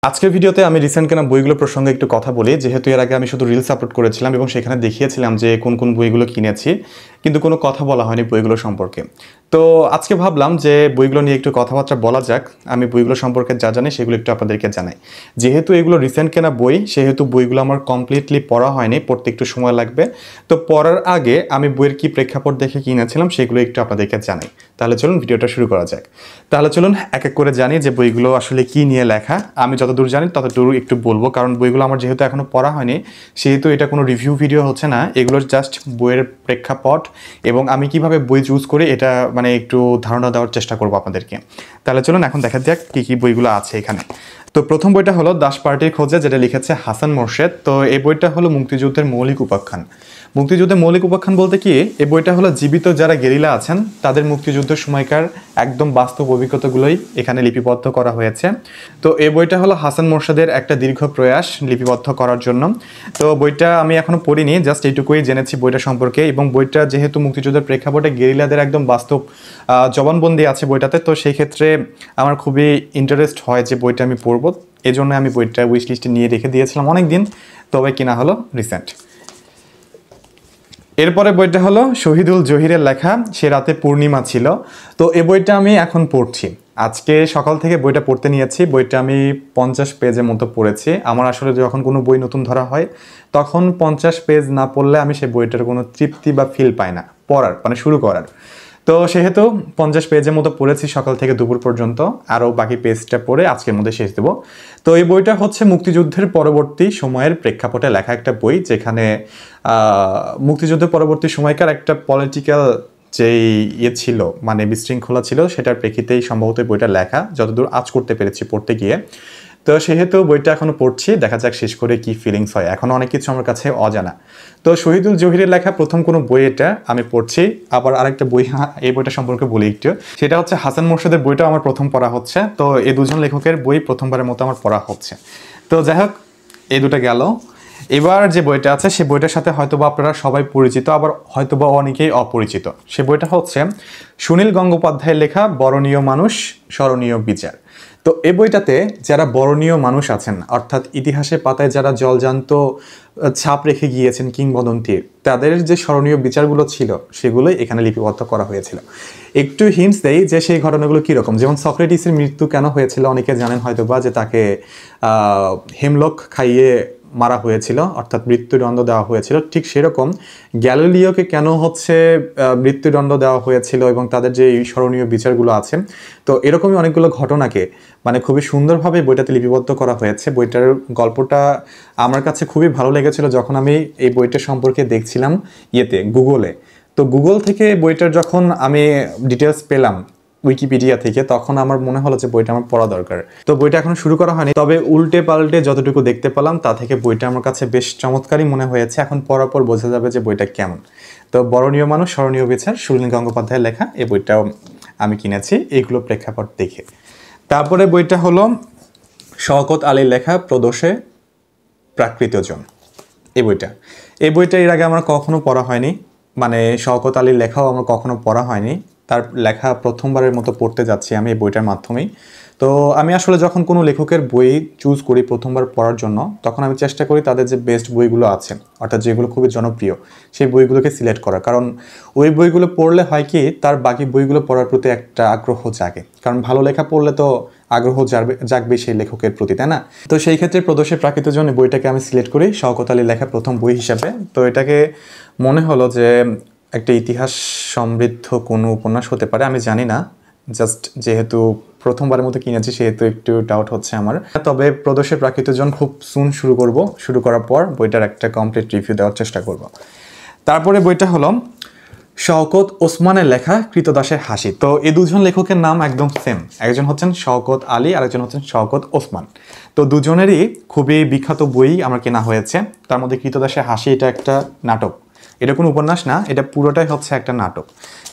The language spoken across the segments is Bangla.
আজকের ভিডিওতে আমি রিসেন্ট কেনা বইগুলো প্রসঙ্গে একটু কথা বলি, যেহেতু এর আগে আমি শুধু রিলস আপলোড করেছিলাম এবং সেখানে দেখিয়েছিলাম যে কোন কোন বইগুলো কিনেছি, কিন্তু কোনো কথা বলা হয়নি বইগুলো সম্পর্কে। তো আজকে ভাবলাম যে বইগুলো নিয়ে একটু কথাবার্তা বলা যাক। আমি বইগুলো সম্পর্কে যা জানি সেগুলো একটু আপনাদেরকে জানাই। যেহেতু এগুলো রিসেন্ট কেনা বই, সেহেতু বইগুলো আমার কমপ্লিটলি পড়া হয়নি, পড়তে একটু সময় লাগবে। তো পড়ার আগে আমি বইয়ের কি প্রেক্ষাপট দেখে কিনেছিলাম সেগুলো একটু আপনাদেরকে জানাই। তাহলে চলুন ভিডিওটা শুরু করা যাক। তাহলে চলুন এক এক করে জানি যে বইগুলো আসলে কি নিয়ে লেখা। আমি যতদূর জানি ততদূর একটু বলবো, কারণ বইগুলো আমার যেহেতু এখনও পড়া হয়নি, সেহেতু এটা কোনো রিভিউ ভিডিও হচ্ছে না। এগুলোর জাস্ট বইয়ের প্রেক্ষাপট এবং আমি কিভাবে বই চুজ করি এটা মানে একটু ধারণা দেওয়ার চেষ্টা করবো আপনাদেরকে। তাহলে চলুন এখন দেখা যাক কী কী বইগুলো আছে এখানে। তো প্রথম বইটা হলো দাস পার্টির খোঁজে, যেটা লিখেছে হাসান মোরশেদ। তো এই বইটা হলো মুক্তিযুদ্ধের মৌলিক উপাখ্যান। মুক্তিযুদ্ধের মৌলিক উপাখ্যান বলতে কি, এই বইটা হলো জীবিত যারা গেরিলা আছেন তাদের মুক্তিযুদ্ধের সময়কার একদম বাস্তব অভিজ্ঞতাগুলোই এখানে লিপিবদ্ধ করা হয়েছে। তো এই বইটা হলো হাসান মোরশেদের একটা দীর্ঘ প্রয়াস লিপিবদ্ধ করার জন্য। তো বইটা আমি এখনও পড়িনি, জাস্ট এইটুকুই জেনেছি বইটা সম্পর্কে। এবং বইটা যেহেতু মুক্তিযুদ্ধের প্রেক্ষাপটে গেরিলাদের একদম বাস্তব জবানবন্দি আছে বইটাতে, তো সেই ক্ষেত্রে আমার খুবই ইন্টারেস্ট হয় যে বইটা আমি পড়বো। এই জন্য আমি বইটা উইশ লিস্টে নিয়ে রেখে দিয়েছিলাম অনেক দিন, তবে কিনা হলো রিসেন্ট। এরপরে বইটা হলো শহীদুল জহিরের লেখা সে রাতে পূর্ণিমা ছিল। তো এই বইটা আমি এখন পড়ছি, আজকে সকাল থেকে বইটা পড়তে নিয়েছি। বইটা আমি 50 পেজের মতো পড়েছি। আমার আসলে যখন কোনো বই নতুন ধরা হয় তখন 50 পেজ না পড়লে আমি সেই বইটার কোনো তৃপ্তি বা ফিল পাই না পড়ার, মানে শুরু করার। তো সেহেতু 50 পেজের মতো পড়েছি সকাল থেকে দুপুর পর্যন্ত, আরও বাকি পেজটা পড়ে আজকের মধ্যে শেষ দেবো। তো এই বইটা হচ্ছে মুক্তিযুদ্ধের পরবর্তী সময়ের প্রেক্ষাপটে লেখা একটা বই, যেখানে মুক্তিযুদ্ধের পরবর্তী সময়কার একটা পলিটিক্যাল যেই ছিল, মানে বিশৃঙ্খলা ছিল, সেটার প্রেক্ষিতেই সম্ভবত বইটা লেখা, যতদূর আজ করতে পেরেছি পড়তে গিয়ে। তো সেহেতু বইটা এখনও পড়ছি, দেখা যাক শেষ করে কি ফিলিংস হয়। এখনও অনেক কিছু আমার কাছে অজানা। তো শহীদুল জহিরের লেখা প্রথম কোনো বই এটা আমি পড়ছি। আবার আরেকটা বই, এই বইটা সম্পর্কে বলি একটু, সেটা হচ্ছে হাসান মোরশেদের বইটা আমার প্রথম পড়া হচ্ছে। তো এই দুজন লেখকের বই প্রথমবারের মতো আমার পড়া হচ্ছে। তো যাই হোক, এই দুটো গেল। এবার যে বইটা আছে সে বইটার সাথে হয়তোবা আপনারা সবাই পরিচিত, আবার হয়তোবা অনেকেই অপরিচিত। সে বইটা হচ্ছে সুনীল গঙ্গোপাধ্যায়ের লেখা বরণীয় মানুষ স্মরণীয় বিচার। তো এই বইটাতে যারা বরণীয় মানুষ আছেন, অর্থাৎ ইতিহাসের পাতায় যারা জলজান্ত ছাপ রেখে গিয়েছেন কিংবদন্তির, তাদের যে স্মরণীয় বিচারগুলো ছিল সেগুলোই এখানে লিপিবদ্ধ করা হয়েছিল। একটু হিন্টস দেই যে সেই ঘটনাগুলো কীরকম। যেমন সক্রেটিসের মৃত্যু কেন হয়েছিল অনেকে জানেন হয়তোবা, যে তাকে হেমলক খাইয়ে মারা হয়েছিল, অর্থাৎ মৃত্যুদণ্ড দেওয়া হয়েছিল। ঠিক সেরকম গ্যালিলিওকে কেন হচ্ছে মৃত্যুদণ্ড দেওয়া হয়েছিল এবং তাদের যে স্মরণীয় বিচারগুলো আছে। তো এরকমই অনেকগুলো ঘটনাকে মানে খুবই সুন্দরভাবে বইটাতে লিপিবদ্ধ করা হয়েছে। বইটার গল্পটা আমার কাছে খুবই ভালো লেগেছিল যখন আমি এই বইটা সম্পর্কে দেখছিলাম গুগলে। তো গুগল থেকে বইটার যখন আমি ডিটেলস পেলাম উইকিপিডিয়া থেকে, তখন আমার মনে হলো যে বইটা আমার পড়া দরকার। তো বইটা এখনো শুরু করা হয়নি, তবে উল্টে পাল্টে যতটুকু দেখতে পেলাম তা থেকে বইটা আমার কাছে বেশ চমৎকারই মনে হয়েছে। এখন পড়ার পর বোঝা যাবে যে বইটা কেমন। তো বরণীয় মানুষ স্মরণীয় বিচার, সুনীল গঙ্গোপাধ্যায়ের লেখা, এই বইটাও আমি কিনেছি এইগুলো প্রেক্ষাপট দেখে। তারপরে বইটা হলো শওকত আলীর লেখা প্রদোষে প্রাকৃতজন। এই বইটা এর আগে আমার কখনো পড়া হয়নি, মানে শওকত আলীর লেখাও আমার কখনো পড়া হয়নি। তার লেখা প্রথমবারের মতো পড়তে যাচ্ছি আমি এই বইটার মাধ্যমেই। তো আমি আসলে যখন কোনো লেখকের বই চুজ করি প্রথমবার পড়ার জন্য, তখন আমি চেষ্টা করি তাদের যে বেস্ট বইগুলো আছে, অর্থাৎ যেগুলো খুবই জনপ্রিয়, সেই বইগুলোকে সিলেক্ট করা। কারণ ওই বইগুলো পড়লে হয় কি, তার বাকি বইগুলো পড়ার প্রতি একটা আগ্রহ জাগে। কারণ ভালো লেখা পড়লে তো আগ্রহ জাগবে সেই লেখকের প্রতি, তাই না? তো সেই ক্ষেত্রে প্রদোষে প্রাকৃতজন বইটাকে আমি সিলেক্ট করি শওকত আলীর লেখা প্রথম বই হিসাবে। তো এটাকে মনে হলো যে একটা ইতিহাস সমৃদ্ধ কোনো উপন্যাস হতে পারে, আমি জানি না, জাস্ট যেহেতু প্রথমবারের মতো কিনেছি সেহেতু একটু ডাউট হচ্ছে আমার। তবে প্রদোষে প্রাকৃতজন খুব সুন শুরু করার পর বইটার একটা কমপ্লিট রিভিউ দেওয়ার চেষ্টা করব। তারপরে বইটা হলো শওকত ওসমানের লেখা কৃতদাসের হাসি। তো এই দুজন লেখকের নাম একদম সেম, একজন হচ্ছেন শওকত আলী আর একজন হচ্ছেন শওকত ওসমান। তো দুজনেরই খুবই বিখ্যাত বই আমার কেনা হয়েছে। তার মধ্যে কৃতদাসের হাসি এটা একটা নাটক, এটা কোনো উপন্যাস না, এটা পুরোটাই হচ্ছে একটা নাটক।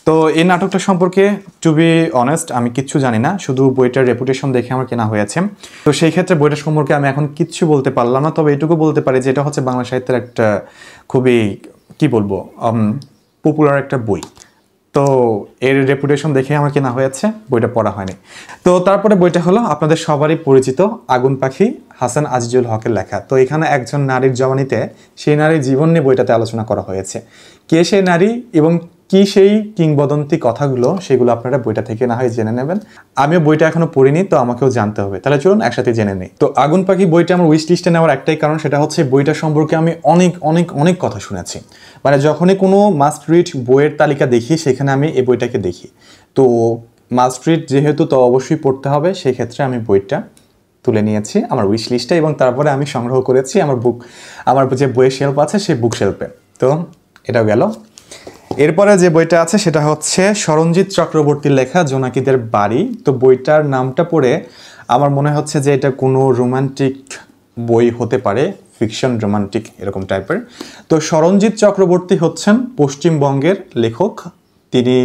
তো এই নাটকটা সম্পর্কে টু বি অনেস্ট আমি কিচ্ছু জানি না, শুধু বইটার রেপুটেশন দেখে আমার কেনা হয়েছে। তো সেই ক্ষেত্রে বইটা সম্পর্কে আমি এখন কিচ্ছু বলতে পারলাম না, তবে এটুকু বলতে পারি যে এটা হচ্ছে বাংলা সাহিত্যের একটা খুবই কি বলবো পপুলার একটা বই। তো এর রেপুটেশন দেখে আমার কেনা হয়েছে, বইটা পড়া হয়নি। তো তারপরে বইটা হলো আপনাদের সবারই পরিচিত আগুন পাখি, হাসান আজিজুল হকের লেখা। তো এখানে একজন নারীর জবানিতে সেই নারীর জীবন নিয়ে বইটাতে আলোচনা করা হয়েছে। কে সেই নারী এবং কি সেই কিংবদন্তি কথাগুলো, সেগুলো আপনারা বইটা থেকে না হয় জেনে নেবেন। আমিও বইটা এখনো পড়িনি, তো আমাকেও জানতে হবে। তাহলে চলুন একসাথে জেনে নিই। তো আগুন পাখি বইটা আমার উইশ লিস্টে নেওয়ার একটাই কারণ, সেটা হচ্ছে বইটা সম্পর্কে আমি অনেক অনেক অনেক কথা শুনেছি। মানে যখনই কোনো মাস্ট রিড বইয়ের তালিকা দেখি, সেখানে আমি এই বইটাকে দেখি। তো মাস্ট রিড যেহেতু, তো অবশ্যই পড়তে হবে, সেই ক্ষেত্রে আমি বইটা তুলে নিয়েছি আমার উইশ লিস্টে এবং তারপরে আমি সংগ্রহ করেছি আমার যে বইয়ের শেলফ আছে সেই বুক শেলফে। তো এটাও গেল। এরপরে যে বইটা আছে সেটা হচ্ছে সরঞ্জিত চক্রবর্তীর লেখা জোনাকিদের বাড়ি। তো বইটার নামটা পড়ে আমার মনে হচ্ছে যে এটা কোনো রোমান্টিক বই হতে পারে, ফিকশন রোমান্টিক এরকম টাইপের। তো সরঞ্জিত চক্রবর্তী হচ্ছেন পশ্চিমবঙ্গের লেখক। তিনি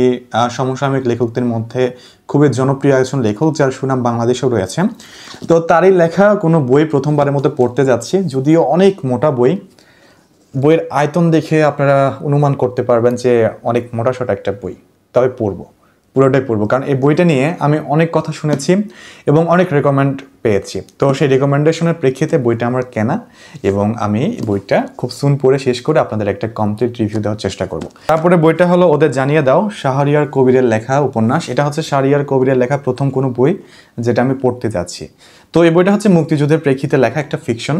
সমসাময়িক লেখকদের মধ্যে খুবই জনপ্রিয় একজন লেখক, যার সুনাম বাংলাদেশেও রয়েছে। তো তারই লেখা কোনো বই প্রথমবারের মতো পড়তে যাচ্ছি, যদিও অনেক মোটা বই। বইয়ের আয়তন দেখে আপনারা অনুমান করতে পারবেন যে অনেক মোটাসোটা একটা বই, তবে পুরোটাই পড়বো, কারণ এই বইটা নিয়ে আমি অনেক কথা শুনেছি এবং অনেক রেকমেন্ড পেয়েছি। তো সেই রেকমেন্ডেশনের প্রেক্ষিতে বইটা আমার কেনা এবং আমি বইটা খুব সুন পড়ে শেষ করে আপনাদের একটা কমপ্লিট রিভিউ দেওয়ার চেষ্টা করব। তারপরে বইটা হলো ওদের জানিয়ে দাও, শাহরিয়ার কবিরের লেখা উপন্যাস। এটা হচ্ছে শাহরিয়ার কবিরের লেখা প্রথম কোনো বই যেটা আমি পড়তে যাচ্ছি। তো এই বইটা হচ্ছে মুক্তিযুদ্ধের প্রেক্ষিতে লেখা একটা ফিকশন।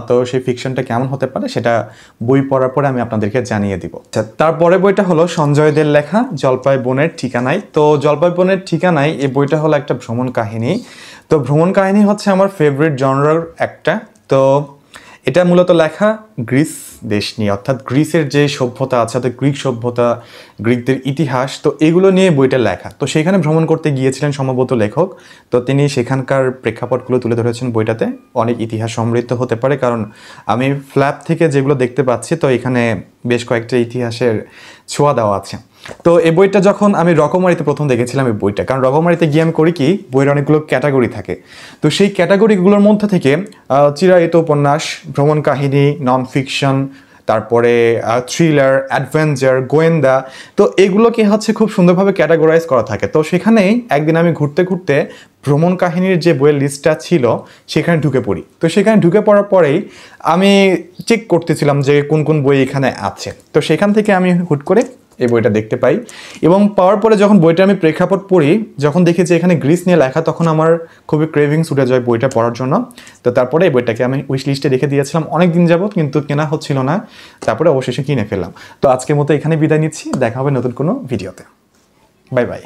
তো সেই ফিকশনটা কেমন হতে পারে সেটা বই পড়ার পরে আমি আপনাদেরকে জানিয়ে দিব। তারপরে বইটা হলো সঞ্জয়দের লেখা জলপাই বনের ঠিকানায়। তো জলপাই বনের ঠিকানায় এই বইটা হলো একটা ভ্রমণ কাহিনী। তো ভ্রমণ কাহিনী হচ্ছে আমার ফেভারিট জনরার একটা। তো এটা মূলত লেখা গ্রিস দেশ নিয়ে, অর্থাৎ গ্রিসের যে সভ্যতা আছে, অর্থাৎ গ্রিক সভ্যতা, গ্রিকদের ইতিহাস, তো এগুলো নিয়ে বইটা লেখা। তো সেখানে ভ্রমণ করতে গিয়েছিলেন সম্ভবত লেখক। তো তিনি সেখানকার প্রেক্ষাপটগুলো তুলে ধরেছেন বইটাতে। অনেক ইতিহাস সমৃদ্ধ হতে পারে, কারণ আমি ফ্ল্যাপ থেকে যেগুলো দেখতে পাচ্ছি, তো এখানে বেশ কয়েকটা ইতিহাসের ছোঁয়া দেওয়া আছে। তো এই বইটা যখন আমি রকমারিতে প্রথম দেখেছিলাম এই বইটা, কারণ রকমারিতে গিয়ে আমি করি কি, বইয়ের অনেকগুলো ক্যাটাগরি থাকে। তো সেই ক্যাটাগরিগুলোর মধ্যে থেকে চিরায়ত উপন্যাস, ভ্রমণ কাহিনী, নন ফিকশন, তারপরে থ্রিলার, অ্যাডভেঞ্চার, গোয়েন্দা, তো এগুলোকে হচ্ছে খুব সুন্দরভাবে ক্যাটাগরাইজ করা থাকে। তো সেখানেই একদিন আমি ঘুরতে ঘুরতে ভ্রমণ কাহিনীর যে বইয়ের লিস্টটা ছিল সেখানে ঢুকে পড়ি। তো সেখানে ঢুকে পড়ার পরেই আমি চেক করতেছিলাম যে কোন কোন বই এখানে আছে। তো সেখান থেকে আমি হুট করে এই বইটা দেখতে পাই এবং পাওয়ার পরে যখন বইটা আমি প্রেক্ষাপট পড়ি, যখন দেখি যে এখানে গ্রিস নিয়ে লেখা, তখন আমার খুবই ক্রেভিংস উঠে যায় বইটা পড়ার জন্য। তো তারপরে এই বইটাকে আমি উইশ লিস্টে রেখে দিয়েছিলাম অনেক দিন যাবত, কিন্তু কেনা হচ্ছিল না। তারপরে অবশেষে কিনে ফেললাম। তো আজকের মতো এখানে বিদায় নিচ্ছি, দেখা হবে নতুন কোনো ভিডিওতে। Bye bye.